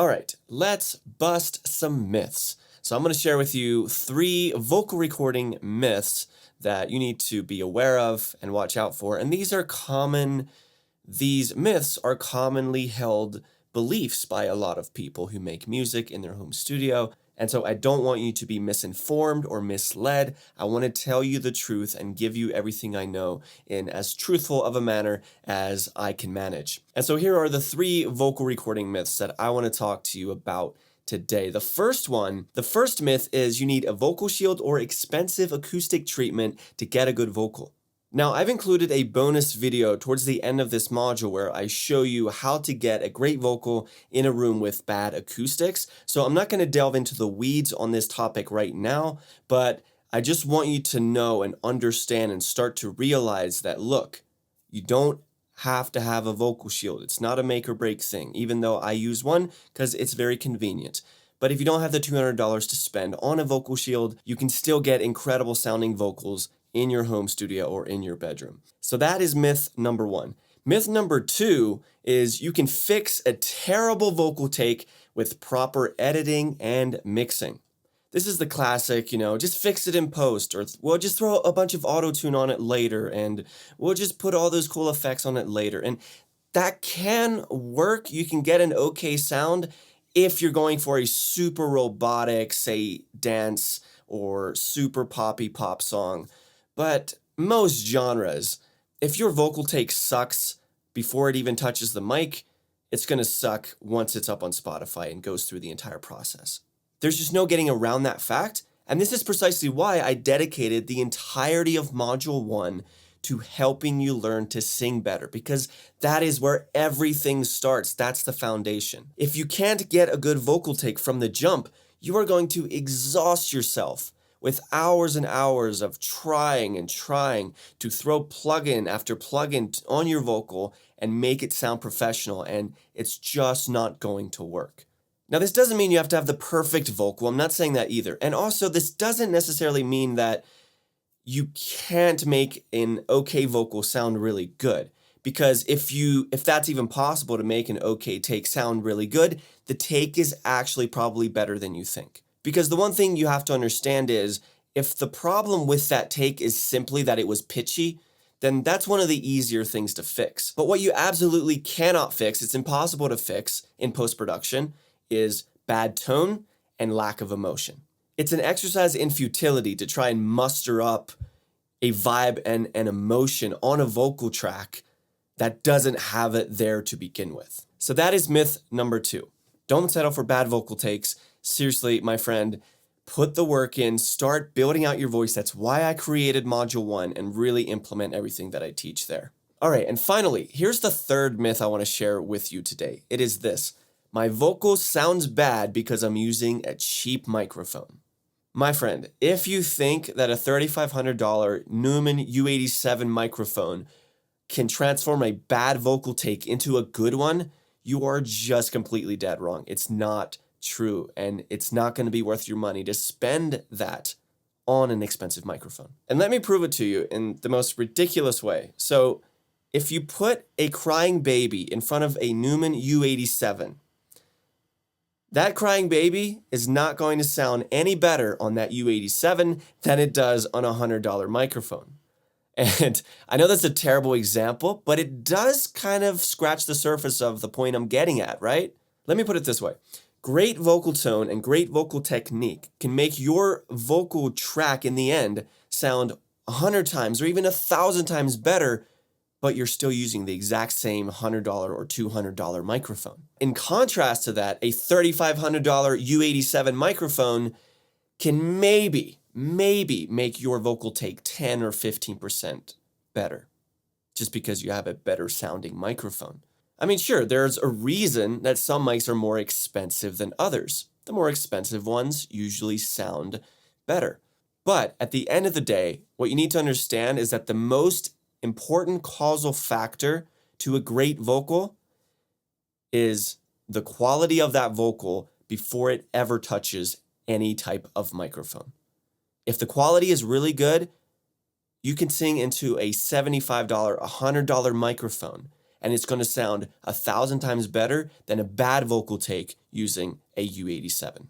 All right, let's bust some myths. So I'm going to share with you 3 vocal recording myths that you need to be aware of and watch out for. And these myths are commonly held beliefs by a lot of people who make music in their home studio. And so I don't want you to be misinformed or misled. I want to tell you the truth and give you everything I know in as truthful of a manner as I can manage. And so here are the 3 vocal recording myths that I want to talk to you about today. The first myth is you need a vocal shield or expensive acoustic treatment to get a good vocal. Now, I've included a bonus video towards the end of this module where I show you how to get a great vocal in a room with bad acoustics. So I'm not going to delve into the weeds on this topic right now, but I just want you to know and understand and start to realize that, look, you don't have to have a vocal shield. It's not a make or break thing, even though I use one because it's very convenient. But if you don't have the $200 to spend on a vocal shield, you can still get incredible sounding vocals in your home studio or in your bedroom. So that is myth number 1. Myth number 2 is you can fix a terrible vocal take with proper editing and mixing. This is the classic, just fix it in post, or we'll just throw a bunch of auto-tune on it later, and we'll just put all those cool effects on it later. And that can work. You can get an okay sound if you're going for a super robotic, say, dance or super poppy pop song. But most genres, if your vocal take sucks before it even touches the mic, it's going to suck once it's up on Spotify and goes through the entire process. There's just no getting around that fact, and this is precisely why I dedicated the entirety of Module 1 to helping you learn to sing better, because that is where everything starts. That's the foundation. If you can't get a good vocal take from the jump, you are going to exhaust yourself with hours and hours of trying to throw plugin after plugin on your vocal and make it sound professional, and it's just not going to work. Now, this doesn't mean you have to have the perfect vocal. I'm not saying that either. And also, this doesn't necessarily mean that you can't make an okay vocal sound really good. Because if that's even possible to make an okay take sound really good, the take is actually probably better than you think. Because the one thing you have to understand is if the problem with that take is simply that it was pitchy, then that's one of the easier things to fix. But what you absolutely cannot fix, it's impossible to fix in post-production, is bad tone and lack of emotion. It's an exercise in futility to try and muster up a vibe and an emotion on a vocal track that doesn't have it there to begin with. So that is myth number 2. Don't settle for bad vocal takes. Seriously, my friend, put the work in, start building out your voice. That's why I created Module 1 and really implement everything that I teach there. All right, and finally, here's the third myth I want to share with you today. It is this: my vocal sounds bad because I'm using a cheap microphone. My friend, if you think that a $3,500 Neumann U87 microphone can transform a bad vocal take into a good one, you are just completely dead wrong. It's not true, and it's not going to be worth your money to spend that on an expensive microphone. And let me prove it to you in the most ridiculous way. So if you put a crying baby in front of a Neumann U87, that crying baby is not going to sound any better on that U87 than it does on a $100 microphone. And I know that's a terrible example, but it does kind of scratch the surface of the point I'm getting at, right? Let me put it this way. Great vocal tone and great vocal technique can make your vocal track in the end sound 100 times or even 1,000 times better, but you're still using the exact same $100 or $200 microphone. In contrast to that, a $3,500 U87 microphone can maybe make your vocal take 10 or 15% better, just because you have a better sounding microphone. I mean, sure, there's a reason that some mics are more expensive than others. The more expensive ones usually sound better. But at the end of the day, what you need to understand is that the most important causal factor to a great vocal is the quality of that vocal before it ever touches any type of microphone. If the quality is really good, you can sing into a $75, $100 microphone and it's going to sound 1,000 times better than a bad vocal take using a U87.